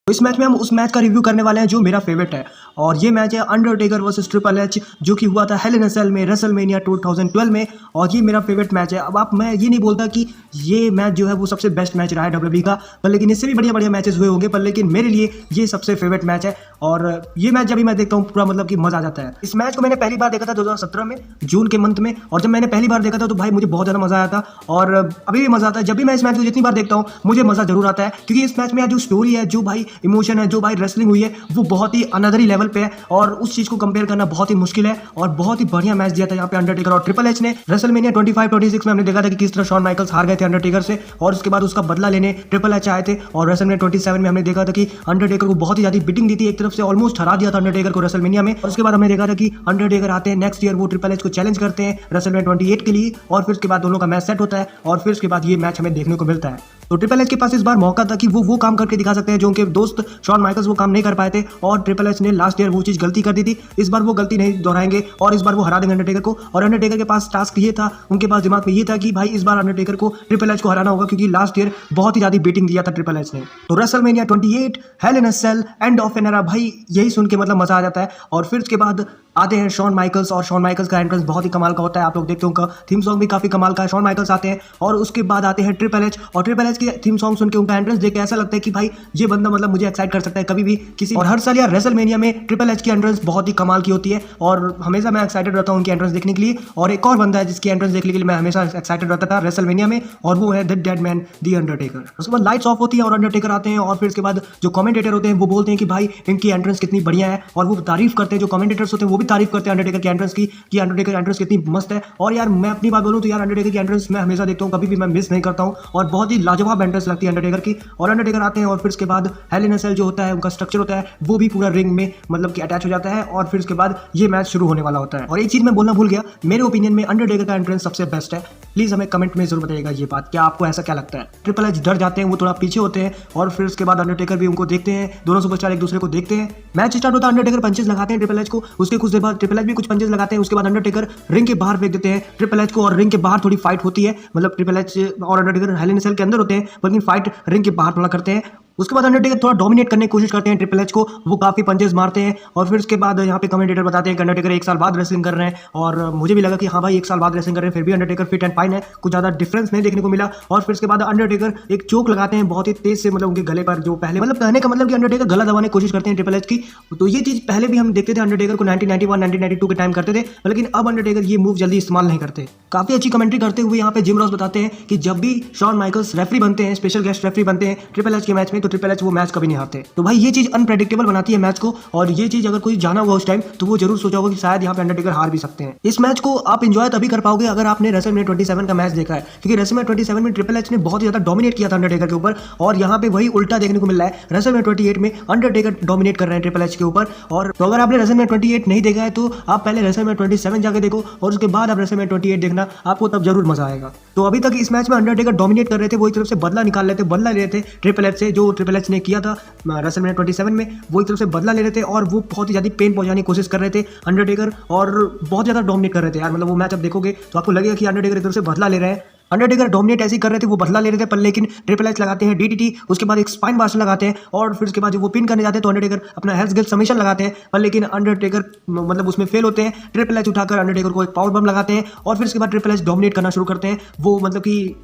तो इस मैच में हम उस मैच का रिव्यू करने वाले हैं जो मेरा फेवरेट है, और ये मैच है अंडरटेकर वर्सेस ट्रिपल एच, जो कि हुआ था हेल इन अ सेल में रेसलमेनिया 2012 में। और ये मेरा फेवरेट मैच है। अब मैं ये नहीं बोलता कि ये मैच जो है वो सबसे बेस्ट मैच रहा है डब्ल्यूडब्ल्यूई का, पर लेकिन इससे भी बढ़िया बढ़िया मैचेस हुए होंगे, पर लेकिन मेरे लिए ये सबसे फेवरेट मैच है। और ये मैच जब भी मैं देखता हूँ पूरा मतलब कि मजा आ जाता है। इस मैच को मैंने पहली बार देखा था 2017 में जून के मंथ में, और जब मैंने पहली बार देखा था तो भाई मुझे बहुत ज़्यादा मजा आया था, और अभी भी मजा आता है। जब भी मैं इस मैच को जितनी बार देखता हूँ मुझे मजा जरूर आता है, क्योंकि इस मैच में जो स्टोरी है, जो भाई इमोशन है, जो भाई रेसलिंग हुई है, वो बहुत ही अनदर ही लेवल पे है, और उस चीज को कंपेयर करना बहुत ही मुश्किल है। और बहुत ही बढ़िया मैच दिया था यहाँ पे अंडरटेकर और ट्रिपल एच ने। रेसलमेनिया 25-26 में हमने देखा था कि किस तरह शॉन माइकल्स हार गए थे अंडरटेकर से, और उसके बाद उसका बदला लेने ट्रिपल एच आए थे। और रेसलमेनिया 27 में हमने देखा था कि अंडरटेकर को बहुत ही ज्यादा बीटिंग दी थी, एक तरफ से ऑलमोस्ट हरा दिया था अंडरटेकर को रेसलमेनिया में। और उसके बाद हमने देखा था कि अंडरटेकर आते हैं नेक्स्ट ईयर, वो ट्रिपल एच को चैलेंज करते हैं रेसलमेनिया 28 के लिए, और फिर उसके बाद दोनों का मैच सेट होता है, और फिर उसके बाद ये मैच हमें देखने को मिलता है। तो ट्रिपल एच के पास इस बार मौका था कि वो काम करके दिखा सकते हैं जो उनके दोस्त शॉन माइकल्स वो काम नहीं कर पाए थे, और ट्रिपल एच ने लास्ट ईयर वो चीज गलती कर दी थी। इस बार वो गलती नहीं दोहराएंगे, और इस बार वो हरा देंगे अंडरटेकर को। और अंडरटेकर के पास टास्क ये था, उनके पास दिमाग में ये था कि भाई इस बार अंडरटेकर को ट्रिपल एच को हराना होगा, क्योंकि लास्ट ईयर बहुत ही ज्यादा बीटिंग दिया था ट्रिपल एच ने। तो WrestleMania 28 Hell in a Cell end of an era, भाई यही सुन के मतलब मजा आ जाता है। और फिर उसके बाद आते हैं शॉन माइकल्स, और शॉन माइकल्स का एंट्रेंस बहुत ही कमाल का होता है। आप लोग देखते हो उनका थीम सॉन्ग भी काफी कमाल का है। शॉन माइकल्स आते हैं, और उसके बाद आते हैं ट्रिपल एच, और ट्रिपल एच की थीम सॉन्ग सुन के उनका एंट्रेंस देख के ऐसा लगता है कि भाई ये बंदा मतलब मुझे एक्साइट कर सकता है कभी भी किसी। और हर साल यार रेसलमेनिया में ट्रिपल एच की एंट्रेंस बहुत ही कमाल की होती है, और हमेशा मैं एक्साइटेड रहता हूँ उनकी एंट्रेंस देखने के लिए। और एक और बंदा है जिसकी एंट्रेंस देखने के लिए मैं हमेशा एक्साइटेड रहता था रेसलमेनिया में, और वो है the dead man the Undertaker. उसके बाद लाइट्स ऑफ होती है और अंडरटेकर आते हैं, और फिर उसके बाद जो कमेंटेटर होते हैं वो बोलते हैं कि भाई इनकी एंट्रेंस कितनी बढ़िया है, और वो तारीफ करते हैं। जो कमेंटेटर्स होते हैं वो भी तारीफ करते हैं अंडरटेकर की एंट्रेंस की, कि अंडरटेकर एंट्रेंस कितनी मस्त है। और यार मैं अपनी बात बोलूं तो यार अंडरटेकर की एंट्रेंस मैं हमेशा देखता हूं, कभी भी मैं मिस नहीं करता हूं, और बहुत ही लाजवाब एंट्रेंस लगती है अंडरटेकर की। और अंडरटेकर आते हैं, और फिर उसके बाद हेल इन अ सेल जो होता है उनका स्ट्रक्चर होता है वो भी पूरा रिंग में मतलब कि अटैच हो जाता है, और फिर उसके बाद ये मैच शुरू होने वाला होता है। और एक चीज मैं बोलना भूल गया, मेरे ओपिनियन में अंडरटेकर का एंट्रेंस सबसे बेस्ट है। प्लीज हमें कमेंट में जरूर बताइएगा ये बात, क्या आपको ऐसा क्या लगता है। ट्रिपल एच डर जाते हैं, वो थोड़ा पीछे होते हैं, और फिर उसके बाद अंडरटेकर भी उनको देखते हैं, दोनों सुपरस्टार एक दूसरे को देखते हैं। मैच स्टार्ट होता है, अंडरटेकर पंचेस लगाते हैं ट्रिपल एच को, उसके कुछ देर बाद ट्रिपल एच भी कुछ पंचेस लगाते हैं। उसके बाद अंडरटेकर रिंग के बाहर फेंक देते हैं ट्रिपल एच को, और रिंग के बाहर थोड़ी फाइट होती है, मतलब ट्रिपल एच और Undertaker hello in a cell के अंदर होते हैं, लेकिन फाइट रिंग के बाहर थोड़ा करते हैं। उसके बाद अंडरटेकर थोड़ा डोमिनेट करने की कोशिश करते हैं ट्रिपल एच को, वो काफी पंचेस मारते हैं। और फिर उसके बाद यहाँ पे कमेंटेटर बताते हैं कि अंडरटेकर 1 साल बाद रेसलिंग कर रहे हैं, और मुझे भी लगा कि हाँ भाई 1 साल बाद रेसलिंग कर रहे हैं, फिर भी अंडरटेकर फिट एंड फाइन है, कुछ ज्यादा डिफरेंस नहीं देखने को मिला। और फिर उसके बाद अंडरटेकर एक चोक लगाते हैं बहुत ही तेज से, मतलब उनके गले पर, जो पहले मतलब कहने का मतलब कि अंडरटेकर गला दबाने की कोशिश करते हैं ट्रिपल एच की। तो ये चीज पहले भी हम देखते थे अंडरटेकर को 1991-1992 के टाइम करते थे, लेकिन अब अंडरटेकर ये मूव जल्दी इस्तेमाल नहीं करते। काफी अच्छी कमेंट्री करते हुए यहाँ पे जिम रॉस बताते हैं कि जब भी शॉन माइकल्स रेफरी बनते हैं, स्पेशल गेस्ट रेफरी बनते हैं ट्रिपल एच के मैच में, तो ट्रिपल एच वो मैच कभी नहीं हारते। तो भाई ये चीज अनप्रेडिक्टेबल बनाती है मैच को, और ये चीज अगर कोई जाना हुआ उस टाइम तो वो जरूर सोचा होगा कि शायद यहाँ पे अंडरटेकर हार भी सकते हैं। इस मैच को आप एंजॉय तभी कर पाओगे अगर आपने रेसलमेनिया 27 का मैच देखा है, क्योंकि रेसलमेनिया 27 में ट्रिपल एच ने बहुत ज्यादा डोमिनेट किया था अंडरटेकर के ऊपर, और यहाँ पे वही उल्टा देखने को मिल रहा है। रेसलमेनिया 28 में अंडरटेकर डोमिनेट कर रहे हैं ट्रिपल एच के ऊपर। और तो अगर आपने रेसलमेनिया 28 नहीं देखा है तो आप पहले रेसलमेनिया 27 जाके देखो, और उसके बाद आप रेसलमेनिया 28 देखना, आपको तब जरूर मजा आएगा। तो अभी तक इस मैच में अंडरटेकर डोमिनेट कर रहे थे, वो एक तरफ से बदला निकाल रहे थे, बदला ले रहे थे ट्रिपल एच से, जो ट्रिपल एच ने किया था रेसलमेनिया 27 में, वो एक तरफ से बदला ले रहे थे, और वो बहुत ही ज्यादा पेन पहुंचाने की कोशिश कर रहे थे अंडरटेकर, और बहुत ज्यादा डोमिनेट कर रहे थे यार। मतलब वो मैच आप देखोगे तो आपको लगेगा कि अंडरटेकर एक तरफ से बदला ले रहे हैं। अंडरटेकर डोमिनेट ऐसे ही कर रहे थे, वो बदला ले रहे थे, पर लेकिन ट्रिपल एच लगाते हैं डीडीटी, उसके बाद एक स्पाइन बास्टर लगाते हैं, और फिर उसके बाद जब वो पिन करने जाते हैं तो अंडरटेकर अपना हेल्थ गिल्ड सबमिशन लगाते हैं, पर लेकिन अंडरटेकर मतलब उसमें फेल होते हैं। ट्रिपल एच उठाकर अंडरटेकर को एक पावर बम लगाते हैं, और फिर उसके बाद ट्रिपल एच डोमिनेट करना शुरू करते हैं। वो मतलब कि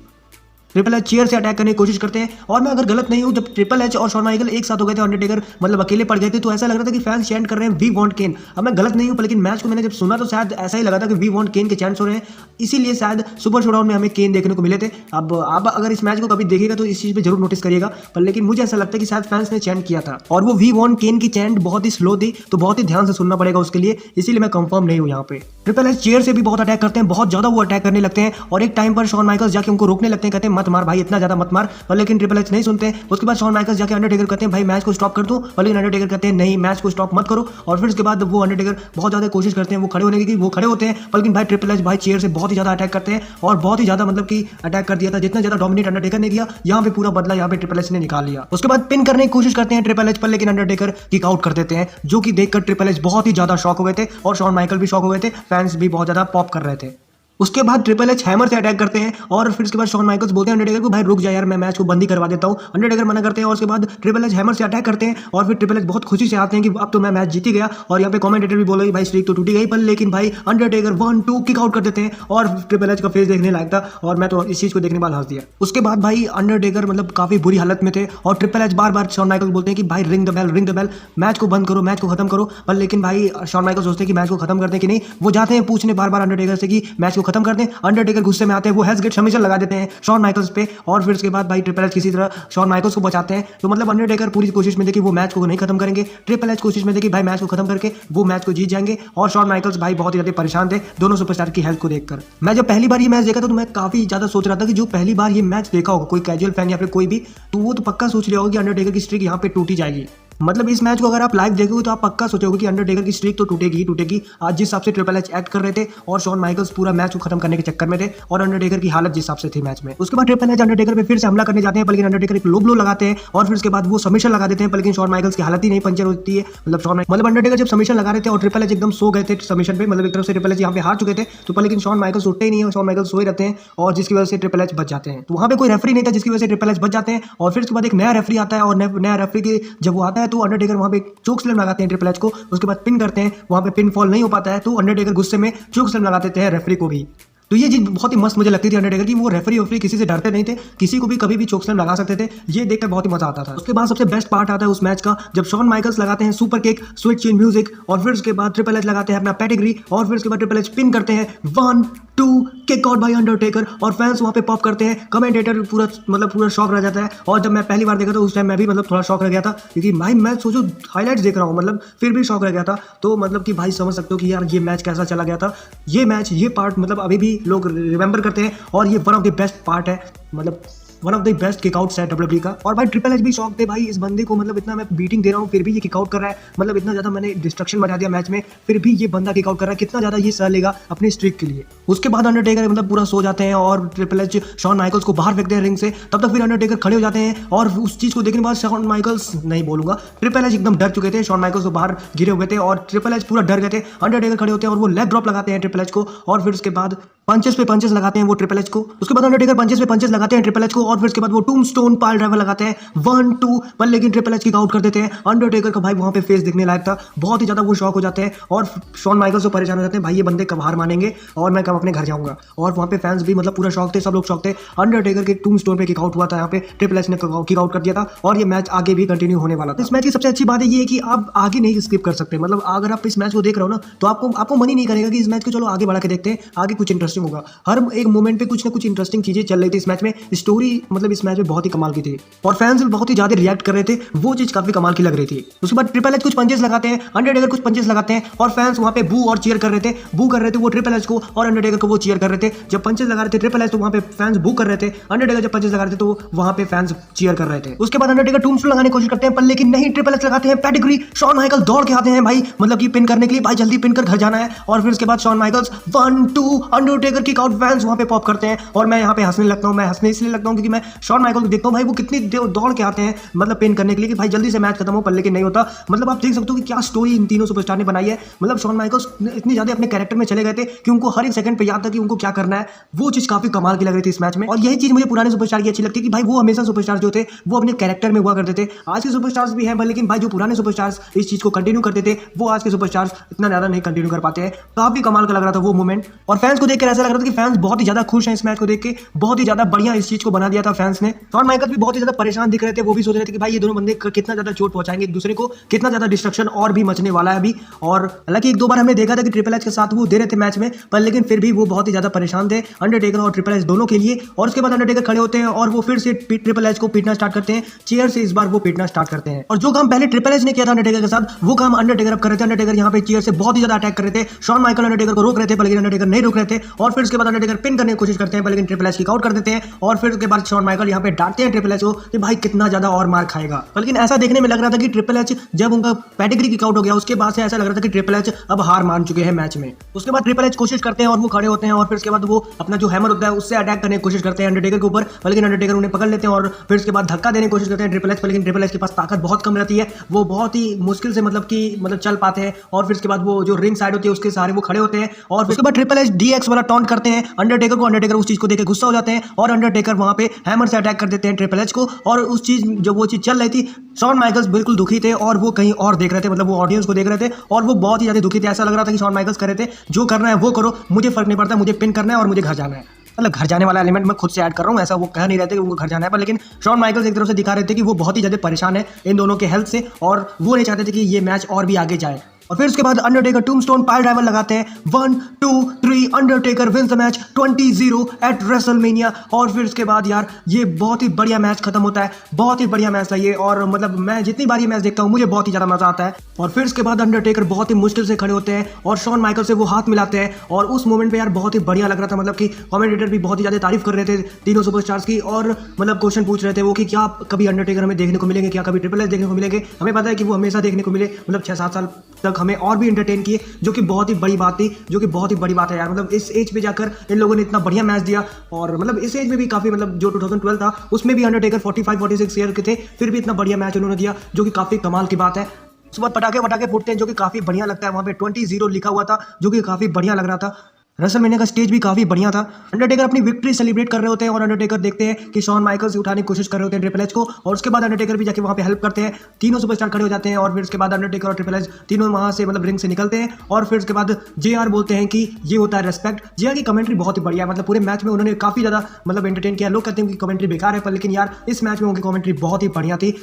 ट्रिपल एच चेयर से अटैक करने की कोशिश करते हैं। और मैं अगर गलत नहीं हूं, जब ट्रिपल एच और शॉन माइकल एक साथ हो गए थे, अंडरटेकर मतलब अकेले पड़ गए थे, तो ऐसा लग रहा था कि फैंस चैंट कर रहे हैं वी वांट केन। अब मैं गलत नहीं हूं, लेकिन मैच को मैंने जब सुना तो शायद ऐसा ही लगा था कि वी वांट केन के चैंट्स हो रहे हैं, इसीलिए शायद सुपर शोडाउन में हमें केन देखने को मिले थे। अब आप अगर इस मैच को कभी देखिएगा तो इस चीज पे जरूर नोटिस करिएगा, पर लेकिन मुझे ऐसा लगता है कि शायद फैंस ने चैंट किया था, और वो वी वांट केन की चैंट बहुत ही स्लो थी, तो बहुत ही ध्यान से सुनना पड़ेगा उसके लिए, इसीलिए मैं कंफर्म नहीं हूं यहाँ पे। ट्रिपल एच चेयर से भी बहुत अटैक करते हैं, बहुत ज्यादा वो अटैक करने लगते हैं, और एक टाइम पर शॉन माइकल्स जाके उनको रोकने लगते हैं, कहते हैं मत मार भाई, इतना ज्यादा मत मार, पर लेकिन ट्रिपल एच नहीं सुनते। उसके बाद शॉन माइकल्स जाके अंडरटेकर कहते हैं भाई मैच को स्टॉप कर दूं, पर लेकिन अंडरटेकर कहते हैं नहीं मैच को स्टॉप मत करो। और फिर उसके बाद वो अंडरटेकर बहुत ज्यादा कोशिश करते हैं वो खड़े होने की, वो खड़े होते हैं, पर लेकिन भाई ट्रिपल एच भाई चेयर से बहुत ही ज्यादा अटैक करते हैं, और बहुत ही ज्यादा मतलब कि अटैक कर दिया था। जितना ज्यादा डोमिनेट अंडरटेकर ने किया, यहाँ पे पूरा बदला यहाँ पे ट्रिपल एच ने निकाल लिया। उसके बाद पिन करने की कोशिश करते हैं ट्रिपल एच पर, लेकिन अंडरटेकर किक आउट कर देते हैं, जो कि देखकर ट्रिपल एच बहुत ही ज्यादा शॉक हो गए थे, और शॉन माइकल भी शॉक हो गए थे, फैंस भी बहुत ज्यादा पॉप कर रहे थे। उसके बाद ट्रिपल एच हैमर से अटैक करते हैं और फिर उसके बाद शॉन माइकल्स बोलते हैं अंडरटेकर को भाई रुक जा यार, मैं मैच को बंदी करवा देता हूँ। अंडरटेकर मना करते हैं और उसके बाद ट्रिपल एच हैमर से अटैक करते हैं और फिर ट्रिपल एच बहुत खुशी से आते हैं कि अब तो मैं मैच जीत ही गया। और यहाँ पे कमेंटेटर भी बोले भाई स्ट्रीक तो टूटी गई, पर लेकिन भाई अंडरटेकर 1-2 किक आउट कर देते हैं और ट्रिपल एच का फेस देखने लायक था और मैं तो इस चीज को देखने बाद हंस दिया। उसके बाद भाई अंडरटेकर मतलब काफी बुरी हालत में थे और ट्रिपल एच बार बार शॉन माइकल्स बोलते हैं कि भाई रिंग द बेल, मैच को बंद करो, मैच को खत्म करो। पर लेकिन भाई शॉन माइकल्स सोचते हैं कि मैच को खत्म करते हैं कि नहीं, वो जाते हैं पूछने बार बार अंडरटेकर से कि मैच को खत्म कर दें। अंडरटेकर गुस्से में आते हैं, वो हेल्स गेट सबमिशन लगा देते हैं शॉन माइकल्स पे और फिर उसके बाद भाई ट्रिपल एच किसी तरह शॉन माइकल्स को बचाते हैं। तो मतलब अंडरटेकर पूरी कोशिश में थे कि वो मैच को नहीं खत्म करेंगे, ट्रिपल एच कोशिश में थे कि भाई मैच को खत्म करके वो मैच को जीत जाएंगे और शॉन माइकल्स भाई बहुत ही ज्यादा परेशान थे दोनों सुपरस्टार की हेल्थ को देखकर। मैं जब पहली बार ये मैच देखा तो मैं काफी ज्यादा सोच रहा था कि जो पहली बार ये मैच देखा होगा कोई कैजुअल फैन या फिर कोई भी, तो वो तो पक्का सोच लिया होगा कि अंडरटेकर की स्ट्रीक यहाँ पे टूटी जाएगी। मतलब इस मैच को अगर आप लाइव देखोगे तो आप पक्का सोचोगे कि अंडरटेकर की स्ट्रीक तो टूटेगी ही टूटेगी। आज जिस हिसाब से ट्रिपल एच एक्ट कर रहे थे और शॉन माइकल्स पूरा मैच को खत्म करने के चक्कर में थे और अंडरटेकर की हालत जिस हिसाब से थी मैच में। उसके बाद ट्रिपल एच अंडरटेकर पे फिर से हमला करने जाते हैं, लेकिन अंडरटेकर एक लो ब्लो लगाते हैं और फिर उसके बाद वो सबमिशन लगा देते हैं, लेकिन शॉन माइकल्स की हालत ही नहीं पंचर होती है। मतलब अंडरटेकर जब सबमिशन लगा रहे थे और ट्रिपल एच एकदम सो गए थे सबमिशन पे, मतलब एक तरफ से ट्रिपल एच यहाँ पे हार चुके थे तो लेकिन शॉन माइकल्स उठते ही नहीं है, शॉन माइकल्स सोए रहते हैं और जिसकी वजह से ट्रिपल एच बच जाते हैं। तो वहाँ पे कोई रेफरी नहीं था जिसकी वजह से ट्रिपल एच बच जाते हैं और फिर उसके बाद एक नया रेफरी आता है और नया रेफरी के जब वो आता है तो अंडरटेकर वहाँ पे चोक स्लैम लगाते हैं ट्रिपल एच को, उसके बाद पिन करते हैं, वहां पे पिन फॉल नहीं हो पाता है तो अंडरटेकर गुस्से में चोक स्लैम लगा देते हैं रेफरी को भी। तो ये चीज बहुत ही मस्त मुझे लगती थी अंडरटेकर की, वो रेफरी किसी से डरते नहीं थे, किसी को भी कभी भी चोक स्लैम लगा सकते थे, ये देखकर बहुत ही मजा आता था। उसके बाद सबसे बेस्ट पार्ट आता है उस मैच का जब शॉन माइकल्स लगाते हैं super kick, switch chain music और फिर उसके बाद ट्रिपल एच लगाते हैं अपना पेडिग्री और फिर उसके बाद ट्रिपल एच पिन करते हैं 1-2 किक आउट बाय अंडरटेकर और फैंस वहां पे पॉप करते हैं। कमेंटेटर पूरा शॉक रह जाता है और जब मैं पहली बार देखा था उस टाइम मैं भी मतलब थोड़ा शॉक रह गया था क्योंकि भाई मैं सोचो हाईलाइट्स देख रहा हूँ, मतलब फिर भी शॉक रह गया था। तो मतलब कि भाई समझ सकते हो कि यार ये मैच कैसा चला गया था। ये मैच ये पार्ट मतलब अभी भी लोग रिमेंबर करते हैं और ये one of the best part है, मतलब one of the best kickouts है डब्ल्यूडब्ल्यूई का। और भाई ट्रिपल एच भी शौक थे भाई इस बंदे को, मतलब इतना मैं बीटिंग दे रहा हूँ फिर भी ये किकआउट कर रहा है, मतलब इतना ज्यादा मैंने डिस्ट्रक्शन बजा दिया मैच में फिर भी ये बंदा किकआउट कर रहा है, कितना ज्यादा ये सह लेगा अपनी स्ट्रीक के लिए। उसके बाद अंडरटेकर मतलब पूरा सो जाते हैं और ट्रिपल एच शॉन माइकल्स को बाहर फेंकते हैं रिंग से, तब तक फिर अंडरटेकर खड़े हो जाते हैं और उस चीज को देखने के बाद शॉन माइकल्स नहीं बोलूंगा, ट्रिपल एच एकदम डर चुके थे, शॉन माइकल्स को बाहर गिरे हुए थे और ट्रिपल एच पूरा डर गए थे। अंडरटेकर खड़े होते हैं और वो लेग ड्रॉप लगाते हैं ट्रिपल एच को और फिर उसके बाद पंचेस पे पंचेस लगाते हैं वो ट्रिपल एच को। उसके बाद अंडरटेकर पंचेस पे पंचेस लगाते हैं ट्रिपल एच को और फिर उसके बाद वो टूमस्टोन पाइल ड्राइवर लगाते हैं 1-2, पर लेकिन ट्रिपल एच किक आउट कर देते हैं। अंडरटेकर का भाई वहां पे फेस देखने लायक था, बहुत ही ज्यादा वो शॉक हो जाते हैं और शॉन माइकल्स को परेशान हो जाते हैं, भाई ये बंदे कब हार मानेंगे और मैं कब अपने घर जाऊंगा। और वहां पे फैंस भी मतलब पूरा शॉक थे, सब लोग शॉक थे। अंडरटेकर के टूमस्टोन पे किक आउट हुआ था, यहाँ पे ट्रिपल एच ने किक आउट कर दिया था और ये मैच आगे भी कंटिन्यू होने वाला था। इस मैच की सबसे अच्छी बात ये है कि आप आगे नहीं स्किप कर सकते, मतलब अगर आप इस मैच को देख रहे हो ना तो आपको मन ही नहीं करेगा कि इस मैच को चलो आगे बढ़ा के देखते हैं, आगे कुछ इंटरेस्टिंग होगा। हर एक मोमेंट पे कुछ ना कुछ इंटरेस्टिंग चीजें चल रही थी इस मैच में, स्टोरी मतलब इस मैच में बहुत ही कमाल की थी और फैंस भी बहुत ही ज्यादा रिएक्ट कर रहे थे, वो चीज काफी कमाल की लग रही थी। उसके बाद ट्रिपल एच कुछ पंचेस लगाते हैं, अंडरटेकर कुछ पंचेस लगाते हैं और फैंस वहां पे बू और चीयर कर रहे थे, वो ट्रिपल एच को और अंडरटेकर को वो चीयर कर रहे थे। जब पंचेस लगा रहे थे ट्रिपल एच तो वहां पे फैंस बू कर रहे थे, अंडरटेकर जब पंचेस लगा रहे थे तो वहां पे फैंस चीयर कर रहे थे। उसके बाद अंडरटेकर टूम्बस्टोन लगाने की कोशिश करते हैं पर लेकिन नहीं, ट्रिपल एच लगाते हैं पेडिग्री, शॉन माइकल्स दौड़ के आते हैं भाई, मतलब कि पिन करने के लिए, भाई जल्दी पिन कर घर जाना है। और फिर उसके बाद Shawn Michaels 1-2 Undertaker kick out, fans वहां पे पॉप करते हैं और मैं यहाँ पे हंसने लगता हूँ। मैं हंसने इसलिए लगता हूँ क्योंकि मैं शॉन माइकल को देखता हूँ भाई वो कितनी दौड़ के आते हैं मतलब पिन करने के लिए कि भाई जल्दी से मैच खत्म हो, पर लेकिन नहीं होता। मतलब आप देख सकते हो कि क्या स्टोरी इन तीनों सुपरस्टार ने बनाई है, मतलब शॉन माइकल्स इतनी ज्यादा अपने कैरेक्टर में चले गए थे कि उनको हर एक सेकंड पे याद था कि उनको क्या करना है, वो चीज काफी कमाल की लग रही थी इस मैच में। और यही चीज मुझे पुराने सुपरस्टार की अच्छी लगती है कि भाई वो हमेशा सुपरस्टार जो थे वो अपने कैरेक्टर में हुआ करते थे। आज के सुपरस्टार्स भी हैं लेकिन भाई जो पुराने सुपरस्टार्स इस चीज को कंटिन्यू करते थे वो आज के सुपरस्टार्स इतना ज्यादा नहीं कंटिन्यू कर पाते हैं। काफी कमाल का लग रहा था वो मोमेंट और फैंस को देखकर ऐसा लग रहा था कि फैंस बहुत ही ज्यादा खुश हैं इस मैच को देख के, बहुत ही ज्यादा बढ़िया इस चीज को बना दिया था फैंस ने। शॉन माइकल्स भी बहुत ही ज्यादा परेशान दिख रहे थे, वो भी सोच रहे थे कि भाई ये दोनों बंदे कितना ज्यादा चोट पहुंचाएंगे एक दूसरे को, कितना ज्यादा डिस्ट्रक्शन और भी मचने वाला है अभी। और हालांकि एक दो बार हमने देखा था कि ट्रिपल एच के साथ वो दे रहे थे मैच में, पर लेकिन फिर भी वो बहुत ही ज्यादा परेशान थे अंडरटेकर और ट्रिपल एच दोनों के लिए। और उसके बाद अंडरटेकर खड़े होते हैं और वो फिर से ट्रिपल एच को पीटना स्टार्ट करते हैं, चेयर से इस बार वो पीटना स्टार्ट करते हैं। और जो काम पहले ट्रिपल एच ने किया था अंडरटेकर के साथ वो काम अंडरटेकर अब कर रहे थे। अंडरटेकर यहाँ पे चेयर से बहुत ही ज्यादा अटैक कर रहे थे, शॉन माइकल अंडरटेकर को रोक रहे थे पर लेकिन अंडरटेकर नहीं रोक रहे थे। और फिर उसके बाद अंडरटेकर पिन करने की कोशिश करते हैं पर लेकिन ट्रिपल एच किक आउट कर देते हैं। और फिर उसके बाद शॉन माइकल यहाँ पे डांटते हैं ट्रिपल एच को कि भाई कितना ज्यादा और मार खाएगा। लेकिन ऐसा देखने में लग रहा था कि ट्रिपल एच जब उनका पेडिग्री किक आउट हो गया उसके बाद से ऐसा लग रहा था कि ट्रिपल एच अब हार मान चुके हैं मैच में। उसके बाद ट्रिपल एच कोशिश करते हैं और वो खड़े होते हैं और फिर उसके बाद वो अपना जो हैमर होता है उससे अटैक करने की कोशिश करते हैं अंडरटेकर के ऊपर, लेकिन अंडरटेकर उन्हें पकड़ लेते हैं और फिर उसके बाद धक्का देने की कोशिश करते हैं ट्रिपल एच पर, लेकिन ट्रिपल एच के पास ताकत बहुत कम रहती है, वो बहुत ही मुश्किल से मतलब चल पाते हैं। और फिर उसके बाद वो जो रिंग साइड होती है उसके सहारे वो खड़े होते हैं और उसके बाद ट्रिपल एच डीएक्स वाला टॉन्ट करते हैं अंडरटेकर को। अंडरटेकर उस चीज़ को देख के गुस्सा हो जाते हैं और अंडरटेकर वहाँ पे हैमर से अटैक कर देते हैं ट्रिपल एच को। और उस चीज़ जब वो चीज़ चल रही थी, शॉन माइकल्स बिल्कुल दुखी थे और वो कहीं और देख रहे थे, मतलब वो ऑडियंस को देख रहे थे और वो बहुत ही ज़्यादा दुखी थे। ऐसा लग रहा था कि शॉन माइकल्स कर रहे थे जो करना है वो करो, मुझे फर्क नहीं पड़ता, मुझे पिन करना है और मुझे घर जाना है। मतलब घर जाने वाला एलिमेंट मैं खुद से ऐड कर रहा हूँ, ऐसा वो कह नहीं रहे थे कि उनको घर जाना है, पर लेकिन शॉन माइकल्स एक तरफ से दिखा रहे थे कि वो बहुत ही ज़्यादा परेशान है इन दोनों के हेल्थ से और वो नहीं चाहते थे कि ये मैच और भी आगे जाए। और फिर उसके बाद अंडरटेकर टूम्बस्टोन पाइल ड्राइवर लगाते हैं, 1 2 3 Undertaker wins the match 20-0 at WrestleMania. और फिर उसके बाद यार ये बहुत ही बढ़िया मैच खत्म होता है, बहुत ही बढ़िया मैच था ये। और मतलब मैं जितनी बार ये मैच देखता हूँ मुझे बहुत ही ज़्यादा मजा आता है। और फिर उसके बाद अंडरटेकर बहुत ही मुश्किल से खड़े होते हैं और शॉन माइकल से वो हाथ मिलाते हैं और उस मोमेंट पे यार बहुत ही बढ़िया लग रहा था। मतलब कि कमेंटेटर भी बहुत ही ज़्यादा तारीफ कर रहे थे तीनों सुपरस्टार्स की और मतलब क्वेश्चन पूछ रहे थे वो कि क्या कभी अंडरटेकर हमें देखने को मिलेंगे, क्या कभी ट्रिपल एच देखने को मिलेंगे। हमें पता है कि वो हमेशा देखने को मिले, मतलब 6-7 साल तक हमें और भी एंटरटेन किए, जो कि बहुत ही बड़ी बात थी, जो कि बहुत ही बड़ी बात है यार। मतलब इस एज पे जाकर इन लोगों ने इतना बढ़िया मैच दिया और मतलब इस एज में भी काफ़ी, मतलब जो 2012 था उसमें भी अंडरटेकर 45-46 ईयर के थे, फिर भी इतना बढ़िया मैच उन्होंने दिया, जो कि काफ़ी कमाल की बात है। सुबह पटाखे वटाखे फूटते हैं जो कि काफ़ी बढ़िया लगता है। वहाँ पे 20-0 लिखा हुआ था जो कि काफ़ी बढ़िया लग रहा था। रेसलमेनिया का स्टेज भी काफ़ी बढ़िया था। अंडरटेकर अपनी विक्ट्री सेलिब्रेट कर रहे होते हैं और अंडरटेकर देखते हैं कि शॉन माइकल्स उठाने की कोशिश कर रहे होते हैं ट्रिपल एच को और उसके बाद अंडरटेकर भी जाके वहाँ पे हेल्प करते हैं। तीनों सुपरस्टार खड़े हो जाते हैं और फिर उसके बाद अंडरटेकर और ट्रिपल एच तीनों वहाँ से मतलब रिंग से निकलते हैं और फिर उसके बाद JR बोलते हैं कि ये होता है रेस्पेक्ट। JR की कमेंट्री बहुत ही बढ़िया है, मतलब पूरे मैच में उन्होंने काफ़ी ज़्यादा मतलब एंटरटेन किया। लोग कहते हैं कि कमेंट्री बेकार है, पर लेकिन यार इस मैच में उनकी कमेंट्री बहुत ही बढ़िया थी।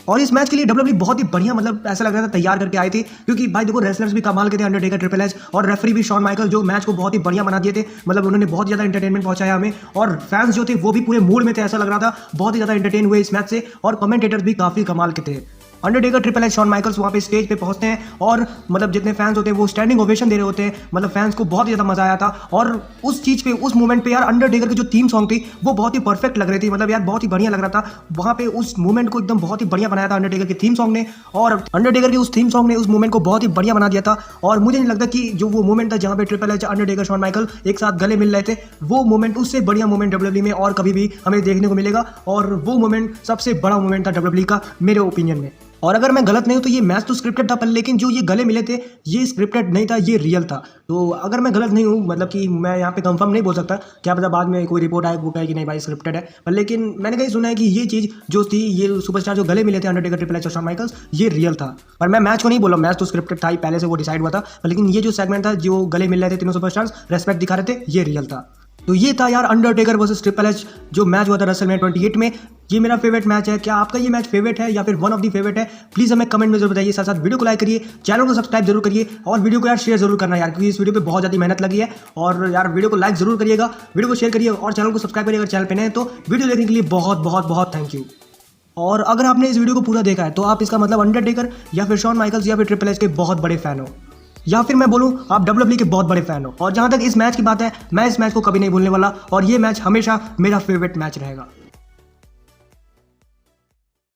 और इस मैच के लिए WWE बहुत ही बढ़िया, मतलब ऐसा लग रहा था तैयार करके आई थी, क्योंकि भाई देखो रेसलर्स भी कमाल के थे, अंडरटेकर, ट्रिपल एच और रेफरी भी शॉन माइकल, जो मैच को बहुत ही बढ़िया बना दिए थे। मतलब उन्होंने बहुत ज़्यादा एंटरटेनमेंट पहुंचाया हमें और फैंस जो थे वो भी पूरे मूड में थे, ऐसा लग रहा था बहुत ही ज़्यादा एंटरटेन हुए इस मैच से। और कमेंटेटर्स भी काफ़ी कमाल के थे। Undertaker, triple H, Shawn Michaels वहाँ पे स्टेज पे पहुंचते हैं और मतलब जितने फैंस होते हैं वो स्टैंडिंग ओवेशन दे रहे होते हैं। मतलब फैंस को बहुत ज़्यादा मजा आया था और उस चीज़ पे, उस मोमेंट पे यार अंडरटेकर की जो थीम सॉन्ग थी वो बहुत ही परफेक्ट लग रही थी। मतलब यार बहुत ही बढ़िया लग रहा था वहाँ पे, उस मोमेंट को एकदम बहुत ही बढ़िया बनाया था अंडरटेकर की थीम सॉन्ग ने। और अंडरटेकर की उस थीम सॉन्ग ने उस मोमेंट को बहुत ही बढ़िया बना दिया था। और मुझे नहीं लगता कि जो वो मोमेंट था जहाँ पे triple H, Undertaker, Shawn Michael एक साथ गले मिल रहे थे, वो मोमेंट उससे बढ़िया मोमेंट WWE में और कभी भी हमें देखने को मिलेगा। और वो मोमेंट सबसे बड़ा मोमेंट था WWE का मेरे ओपिनियन में। और अगर मैं गलत नहीं हूँ तो ये मैच तो स्क्रिप्टेड था, पर लेकिन जो ये गले मिले थे ये स्क्रिप्टेड नहीं था, ये रियल था। तो अगर मैं गलत नहीं हूँ, मतलब कि मैं यहाँ पे कंफर्म नहीं बोल सकता, क्या पता बाद में कोई रिपोर्ट आए वो कहे कि नहीं भाई स्क्रिप्टेड है, पर लेकिन मैंने कहीं सुना है कि ये चीज़ जो थी, ये सुपरस्टार जो गले मिले थे अंडरटेकर, ट्रिपल एच और शॉन माइकल्स, ये रियल था। पर मैं मैच को नहीं बोला, मैच तो स्क्रिप्टेड था ही, पहले से वो डिसाइड हुआ था, पर लेकिन ये जो सेगमेंट था जो गले मिल रहे थे तीनों सुपरस्टार्स, रेस्पेक्ट दिखा रहे थे, ये रियल था। तो ये था यार अंडरटेकर वर्सेस ट्रिपल एच जो मैच हुआ था रेसलमेनिया 28 में। ये मेरा फेवरेट मैच है। क्या आपका ये मैच फेवरेट है या फिर वन ऑफ दी फेवरेट है? प्लीज़ हमें कमेंट में जरूर बताइए। साथ साथ वीडियो को लाइक करिए, चैनल को सब्सक्राइब जरूर करिए और वीडियो को यार शेयर जरूर करना यार, क्योंकि इस वीडियो पे बहुत ज़्यादा मेहनत लगी है। और यार वीडियो को लाइक जरूर करिएगा, वीडियो को शेयर करिए और चैनल को सब्सक्राइब करिए अगर चैनल पे नए हैं तो। वीडियो देखने के लिए बहुत बहुत बहुत थैंक यू। और अगर आपने इस वीडियो को पूरा देखा है तो आप इसका मतलब अंडरटेकर या फिर शॉन माइकल्स या फिर ट्रिपल एच के बहुत बड़े फैन हो, या फिर मैं बोलूं आप WWE के बहुत बड़े फैन हो। और जहां तक इस मैच की बात है, मैं इस मैच को कभी नहीं भूलने वाला और ये मैच हमेशा मेरा फेवरेट मैच रहेगा।